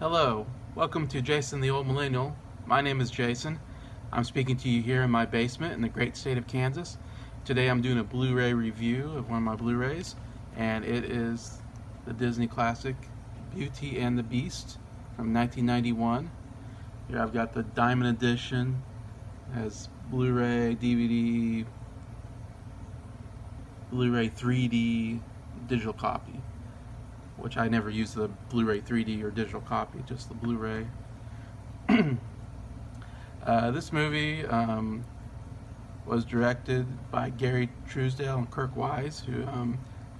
Hello, welcome to Jason the Old Millennial. My name is Jason. I'm speaking to you here in my basement in the great state of Kansas. Today I'm doing a Blu Ray review of one of my Blu Rays, and it is the Disney classic Beauty and the Beast from 1991. Here I've got the Diamond Edition. It has Blu Ray, DVD, Blu Ray 3D, digital copy, which I never use the Blu Ray 3D or digital copy, just the Blu Ray. This movie was directed by Gary Truesdale and Kirk Wise, who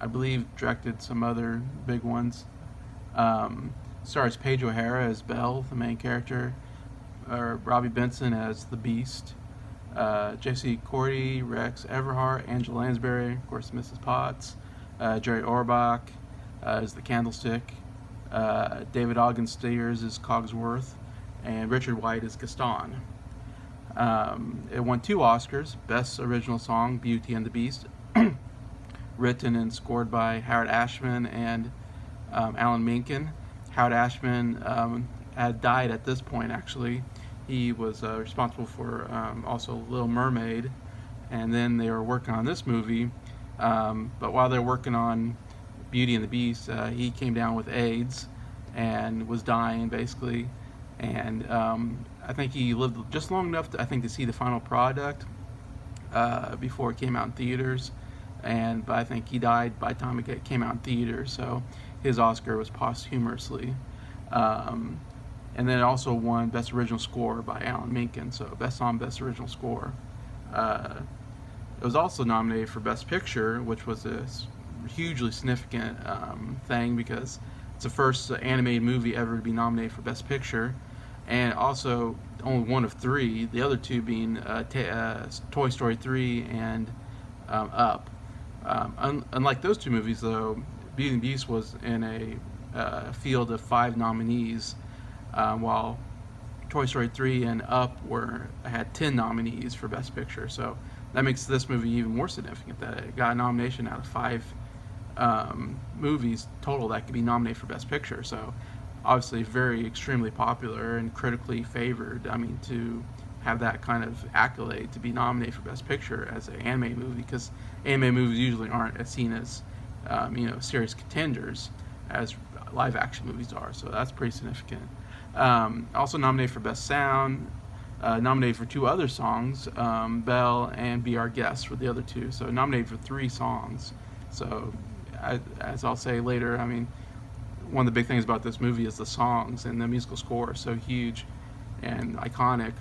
I believe directed some other big ones. Stars Paige O'Hara as Belle, the main character, or Robbie Benson as the Beast, J.C. Cordy, Rex Everhart, Angela Lansbury, of course Mrs. Potts, Jerry Orbach is the Candlestick, David Ogden Stiers is Cogsworth, and Richard White is Gaston. It won 2 Oscars: Best Original Song, Beauty and the Beast, written and scored by Howard Ashman and Alan Menken. Howard Ashman had died at this point, actually. He was responsible for also Little Mermaid, and then they were working on this movie, but while they were working on Beauty and the Beast, he came down with AIDS and was dying basically, and I think he lived just long enough to see the final product before it came out in theaters, but I think he died by the time it came out in theaters, so his Oscar was posthumously. And then it also won Best Original Score by Alan Menken, so Best Song, Best Original Score. It was also nominated for Best Picture, which was a hugely significant thing because it's the first animated movie ever to be nominated for Best Picture, and also only one of 3, the other 2 being Toy Story 3 and Up. Unlike those 2 movies, though, Beauty and the Beast was in a field of 5 nominees, while Toy Story 3 and Up had 10 nominees for Best Picture. So that makes this movie even more significant, that it got a nomination out of 5 movies total that could be nominated for Best Picture. So obviously very extremely popular and critically favored. I mean, to have that kind of accolade to be nominated for Best Picture as an anime movie, because anime movies usually aren't as seen as serious contenders as live action movies are. So that's pretty significant. Also nominated for Best Sound, nominated for 2 other songs, Belle and Be Our Guest for the other 2. So nominated for 3 songs. So as I'll say later, I mean, one of the big things about this movie is the songs, and the musical score is so huge and iconic,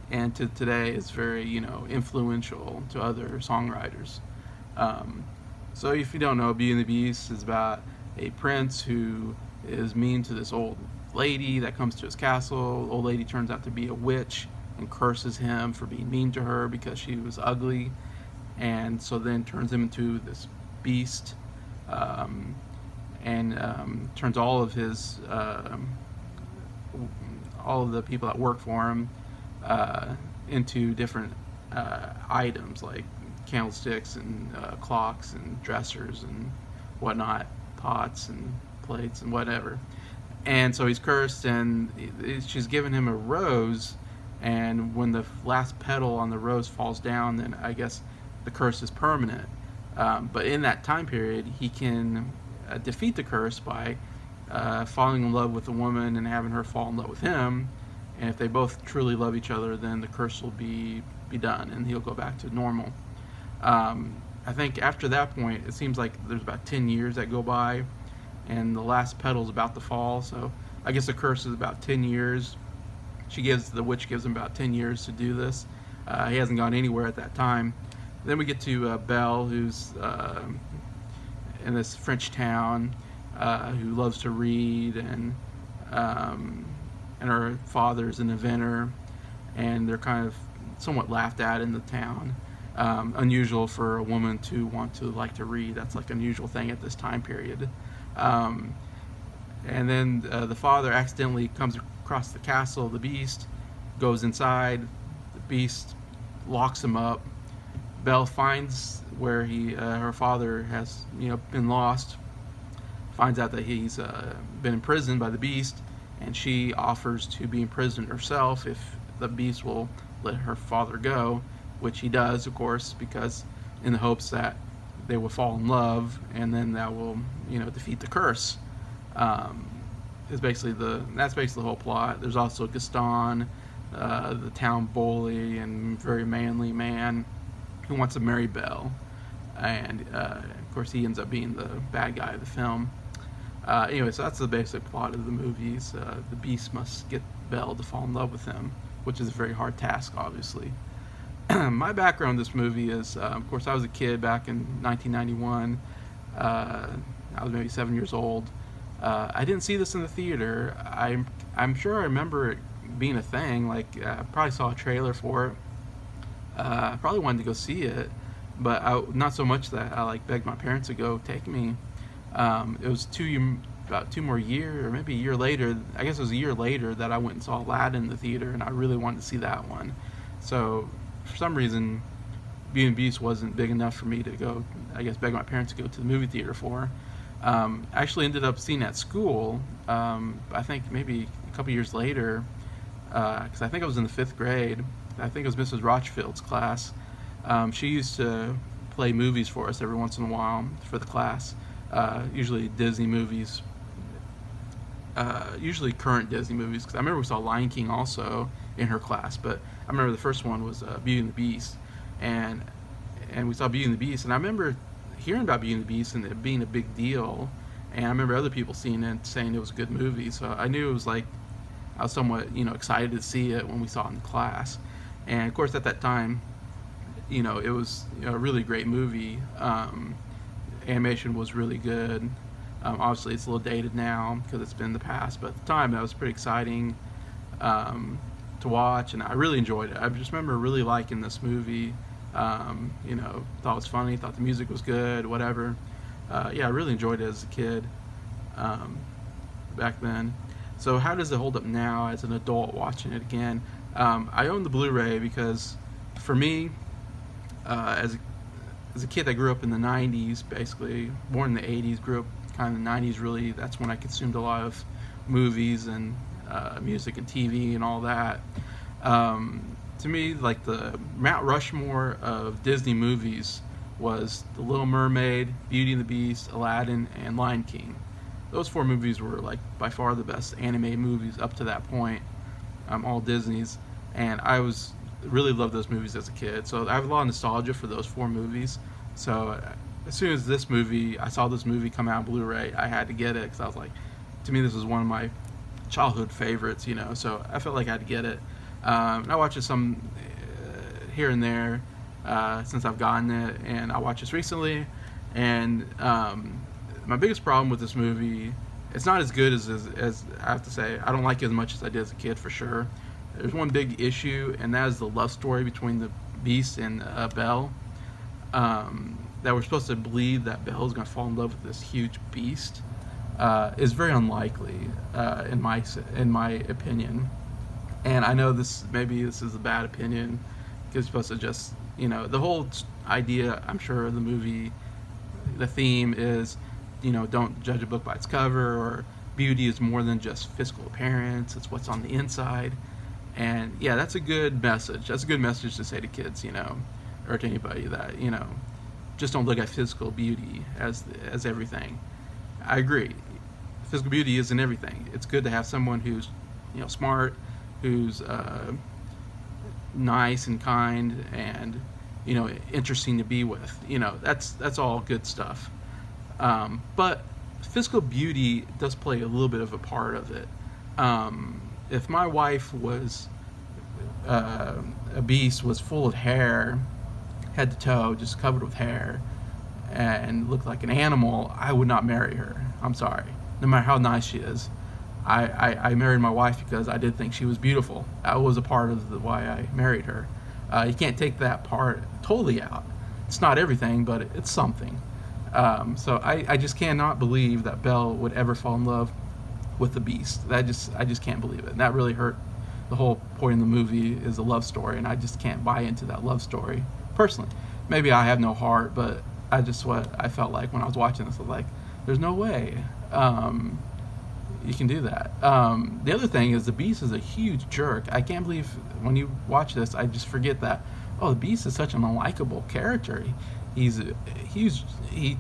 and to today is very influential to other songwriters. So if you don't know, Beauty and the Beast is about a prince who is mean to this old lady that comes to his castle. The old lady turns out to be a witch and curses him for being mean to her because she was ugly, and so then turns him into this beast, and turns all of the people that work for him into different items like candlesticks and clocks and dressers and whatnot, pots and plates and whatever. And so he's cursed, and she's given him a rose, and when the last petal on the rose falls down, then I guess the curse is permanent. But in that time period, he can defeat the curse by falling in love with a woman and having her fall in love with him, and if they both truly love each other, then the curse will be done, and he'll go back to normal. I think after that point, it seems like there's about 10 years that go by, and the last petal's about to fall, so I guess the curse is about 10 years. The witch gives him about 10 years to do this. He hasn't gone anywhere at that time. Then we get to Belle, who's in this French town, who loves to read, and her father's an inventor, and they're kind of somewhat laughed at in the town. Unusual for a woman to want to like to read. That's like an unusual thing at this time period. And then the father accidentally comes across the castle of the Beast, goes inside, the Beast locks him up. Belle finds where her father has been lost, finds out that he's been imprisoned by the Beast, and she offers to be imprisoned herself if the beast will let her father go, which he does, of course, because in the hopes that they will fall in love, and then that will, defeat the curse. That's basically the whole plot. There's also Gaston, the town bully and very manly man who wants to marry Belle, and of course he ends up being the bad guy of the film. Anyway, so that's the basic plot of the movies. The Beast must get Belle to fall in love with him, which is a very hard task, obviously. My background in this movie is, of course, I was a kid back in 1991. I was maybe 7 years old. I didn't see this in the theater. I'm sure I remember it being a thing. Like, I probably saw a trailer for it. I probably wanted to go see it, but not so much that I begged my parents to go take me. It was about 2 more years, or maybe a year later. I guess it was a year later that I went and saw Aladdin in the theater, and I really wanted to see that one. So for some reason, Beauty and the Beast wasn't big enough for me to go, I guess, beg my parents to go to the movie theater for. I actually ended up seeing it at school, I think maybe a couple years later, because I think I was in the 5th grade. I think it was Mrs. Rochfield's class. She used to play movies for us every once in a while for the class, usually Disney movies, usually current Disney movies, because I remember we saw Lion King also in her class, but I remember the first one was Beauty and the Beast, and we saw Beauty and the Beast, and I remember hearing about Beauty and the Beast and it being a big deal, and I remember other people seeing it, saying it was a good movie, so I knew it was I was somewhat, excited to see it when we saw it in class. And of course at that time, it was a really great movie. Animation was really good. Obviously it's a little dated now because it's been in the past, but at the time that was pretty exciting to watch, and I really enjoyed it. I just remember really liking this movie. Thought it was funny, thought the music was good, whatever. I really enjoyed it as a kid back then. So how does it hold up now as an adult watching it again? I own the Blu Ray because for me, as a kid that grew up in the 90s, basically, born in the 80s, grew up kind of in the 90s really, that's when I consumed a lot of movies and music and TV and all that. To me, the Mount Rushmore of Disney movies was The Little Mermaid, Beauty and the Beast, Aladdin, and Lion King. Those 4 movies were by far the best animated movies up to that point, all Disney's, and I really loved those movies as a kid. So I have a lot of nostalgia for those 4 movies. So as soon as I saw this movie come out on Blu-ray, I had to get it because I was to me this was one of my childhood favorites, so I felt like I had to get it. And I watch it some here and there since I've gotten it, and I watched this recently, and my biggest problem with this movie, it's not as good as I have to say. I don't like it as much as I did as a kid, for sure. There's one big issue, and that is the love story between the Beast and Belle. That we're supposed to believe that Belle is going to fall in love with this huge beast is very unlikely, in my opinion. And I know maybe this is a bad opinion, because you're supposed to just, the whole idea, I'm sure, of the movie, the theme is, don't judge a book by its cover, or beauty is more than just physical appearance, it's what's on the inside. And yeah, that's a good message. That's a good message to say to kids, or to anybody, that, just don't look at physical beauty as everything. I agree. Physical beauty isn't everything. It's good to have someone who's, smart, who's nice and kind, and interesting to be with. That's all good stuff. But physical beauty does play a little bit of a part of it. If my wife was a beast, was full of hair, head to toe, just covered with hair, and looked like an animal, I would not marry her. I'm sorry. No matter how nice she is. I married my wife because I did think she was beautiful. That was a part of why I married her. You can't take that part totally out. It's not everything, but it's something. So I just cannot believe that Belle would ever fall in love with the Beast. I just can't believe it. And that really hurt. The whole point of the movie is a love story, and I just can't buy into that love story personally. Maybe I have no heart, but what I felt like when I was watching this. I was like, there's no way. You can do that. The other thing is the Beast is a huge jerk. I can't believe when you watch this, I just forget that. Oh, the Beast is such an unlikable character. He's a huge. He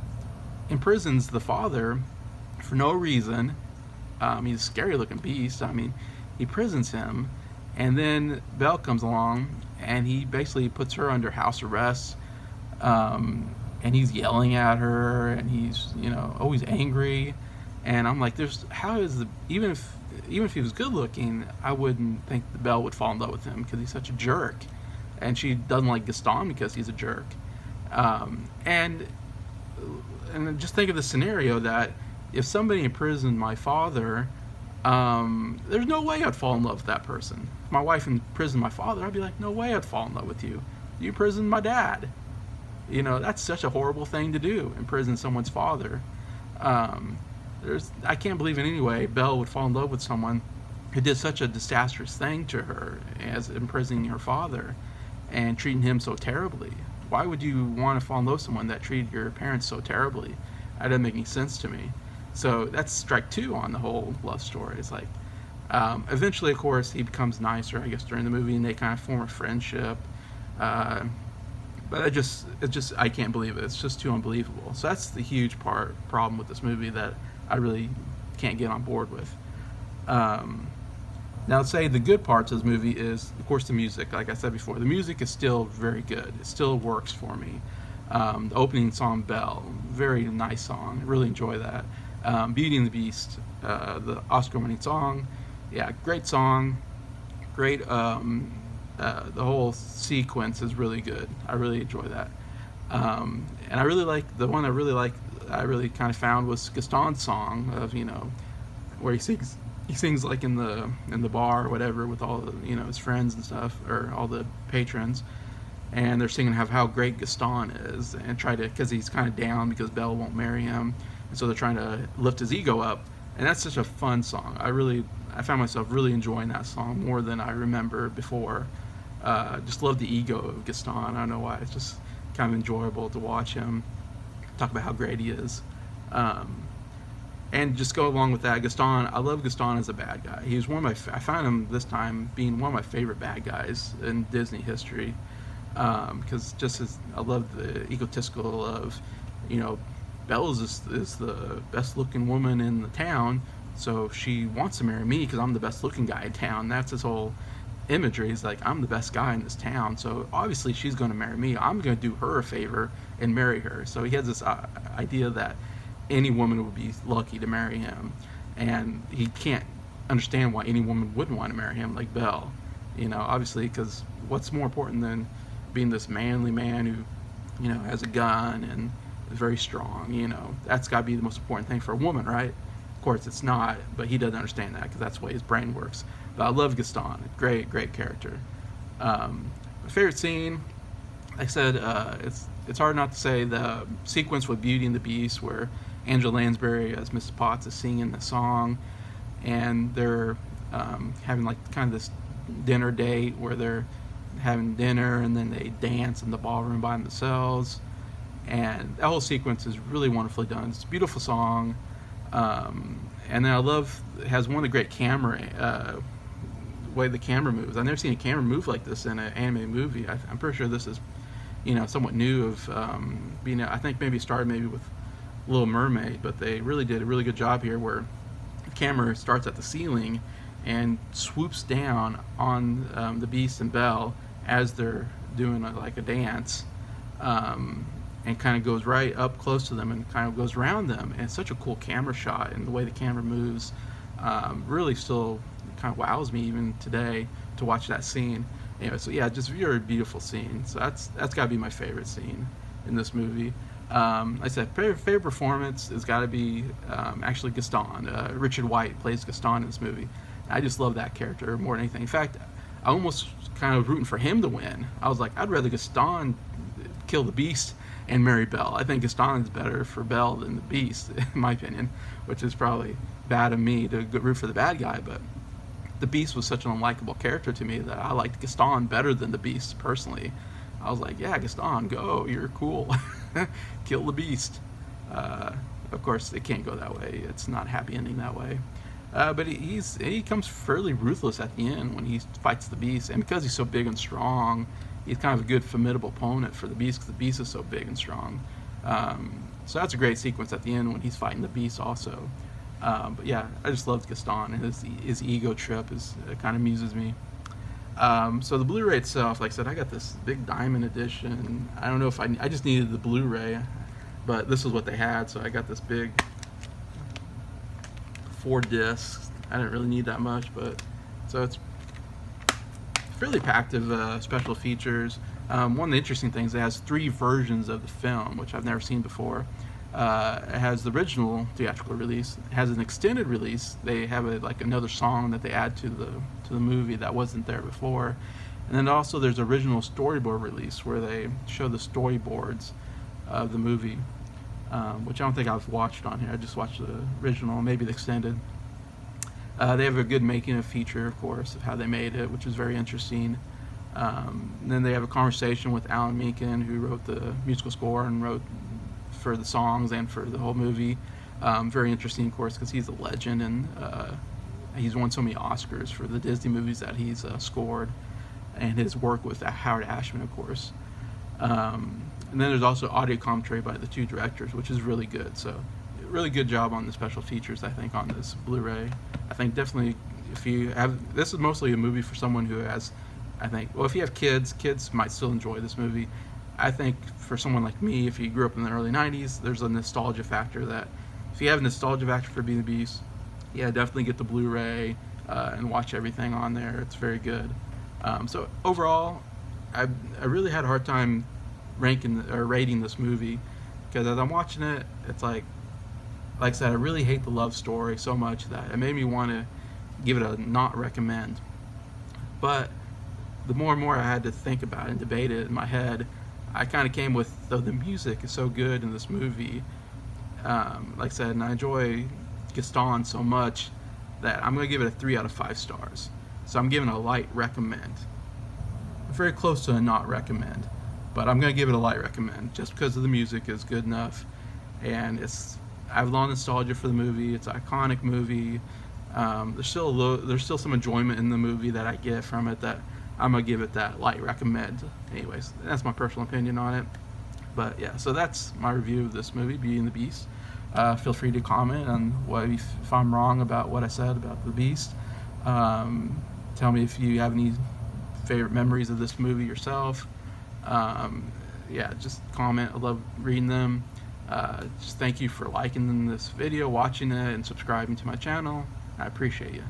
imprisons the father for no reason. He's a scary looking beast. I mean, he prisons him, and then Belle comes along, and he basically puts her under house arrest. And he's yelling at her, and he's always angry. And I'm like, there's how is the even if he was good looking, I wouldn't think the Belle would fall in love with him because he's such a jerk, and she doesn't like Gaston because he's a jerk. And just think of the scenario that if somebody imprisoned my father, there's no way I'd fall in love with that person. If my wife imprisoned my father, I'd be like, no way I'd fall in love with you. You imprisoned my dad. That's such a horrible thing to do, imprison someone's father. I can't believe in any way Belle would fall in love with someone who did such a disastrous thing to her as imprisoning her father and treating him so terribly. Why would you want to fall in love with someone that treated your parents so terribly? That doesn't make any sense to me. So that's strike two on the whole love story. It's like, eventually, of course, he becomes nicer, I guess, during the movie, and they kind of form a friendship. But I can't believe it. It's just too unbelievable. So that's the huge problem with this movie that I really can't get on board with. Now, I'd say the good parts of this movie is, of course, the music. Like I said before, the music is still very good. It still works for me. The opening song, Belle, very nice song. I really enjoy that. Beauty and the Beast, the Oscar-winning song. Yeah, great song. Great. The whole sequence is really good. I really enjoy that. And I really like the one I really kind of found was Gaston's song of where he sings like in the bar or whatever with all the his friends and stuff, or all the patrons, and they're singing how great Gaston is, and because he's kind of down because Belle won't marry him, and so they're trying to lift his ego up, and that's such a fun song. I found myself really enjoying that song more than I remember before. Just love the ego of Gaston. I don't know why. It's just kind of enjoyable to watch him talk about how great he is. And just go along with that, Gaston, I love Gaston as a bad guy. He was I found him this time being one of my favorite bad guys in Disney history. Because I love the egotistical of, Belle is the best looking woman in the town, so she wants to marry me because I'm the best looking guy in town. That's his whole imagery. Is like, I'm the best guy in this town, so obviously she's going to marry me. I'm going to do her a favor and marry her. So he has this idea that any woman would be lucky to marry him, and he can't understand why any woman wouldn't want to marry him like Belle. Obviously, because what's more important than being this manly man who has a gun and is very strong? That's got to be the most important thing for a woman, right? Of course it's not, but he doesn't understand that because that's the way his brain works. But I love Gaston. Great character. My favorite scene, like I said, it's hard not to say the sequence with Beauty and the Beast where Angela Lansbury as Mrs. Potts is singing the song, and they're having like kind of this dinner date where they're having dinner and then they dance in the ballroom by themselves, and that whole sequence is really wonderfully done. It's a beautiful song. And then it has one of the great camera way the camera moves. I've never seen a camera move like this in an animated movie. I'm pretty sure this is somewhat new of I think maybe it started with Little Mermaid, but they really did a really good job here where the camera starts at the ceiling and swoops down on the Beast and Belle as they're doing a dance, and kind of goes right up close to them and kind of goes around them. And it's such a cool camera shot, and the way the camera moves really still kind of wows me even today to watch that scene. Anyway, so yeah, just a very beautiful scene. So that's got to be my favorite scene in this movie. Like I said, favorite performance has got to be actually Gaston. Richard White plays Gaston in this movie. I just love that character more than anything. In fact, I almost kind of rooting for him to win. I was like, I'd rather Gaston kill the Beast and marry Belle. I think Gaston is better for Belle than the Beast, in my opinion, which is probably bad of me to root for the bad guy, but the Beast was such an unlikable character to me that I liked Gaston better than the Beast personally. I was like, yeah, Gaston, go, you're cool. Kill the Beast. Of course, it can't go that way. It's not a happy ending that way. But he comes fairly ruthless at the end when he fights the Beast, and because he's so big and strong, he's kind of a good formidable opponent for the Beast because the Beast is so big and strong. So that's a great sequence at the end when he's fighting the Beast also. But yeah, I just loved Gaston, and his ego trip it kind of amuses me. So the Blu-ray itself, like I said, I got this big diamond edition. I don't know if I just needed the Blu-ray, but this is what they had, so I got this big 4 discs. I didn't really need that much, but so it's fairly packed of special features. One of the interesting things, it has 3 versions of the film, which I've never seen before. It has the original theatrical release. It has an extended release. They have like another song that they add to the movie that wasn't there before. And then also there's original storyboard release where they show the storyboards of the movie, which I don't think I've watched on here. I just watched the original, maybe the extended. They have a good making of feature, of course, of how they made it, which is very interesting. Then they have a conversation with Alan Menken, who wrote the musical score and wrote for the songs and for the whole movie. Very interesting, of course, because he's a legend, and he's won so many Oscars for the Disney movies that he's scored, and his work with Howard Ashman, of course. And then there's also audio commentary by the 2 directors, which is really good. So really good job on the special features, I think, on this Blu-ray. I think definitely if you have, this is mostly a movie for someone who has, I think, well, if you have kids might still enjoy this movie. I think for someone like me, if you grew up in the early 90s, there's a nostalgia factor that if you have a nostalgia factor for Beauty and the Beast, yeah, definitely get the Blu-ray and watch everything on there. It's very good. So overall, I really had a hard time rating this movie, because as I'm watching it, it's like I said, I really hate the love story so much that it made me want to give it a not recommend. But the more and more I had to think about it and debate it in my head, I kind of came with, though the music is so good in this movie, like I said, and I enjoy Gaston so much that I'm going to give it a 3 out of 5 stars. So I'm giving it a light recommend. Very close to a not recommend, but I'm going to give it a light recommend just because of the music is good enough, and I have a lot of nostalgia for the movie. It's an iconic movie. There's still some enjoyment in the movie that I get from it that I'm going to give it that light recommend. Anyways, that's my personal opinion on it. But yeah, so that's my review of this movie, Beauty and the Beast. Feel free to comment on if I'm wrong about what I said about the Beast. Tell me if you have any favorite memories of this movie yourself. Yeah, just comment. I love reading them. Just thank you for liking this video, watching it, and subscribing to my channel. I appreciate you.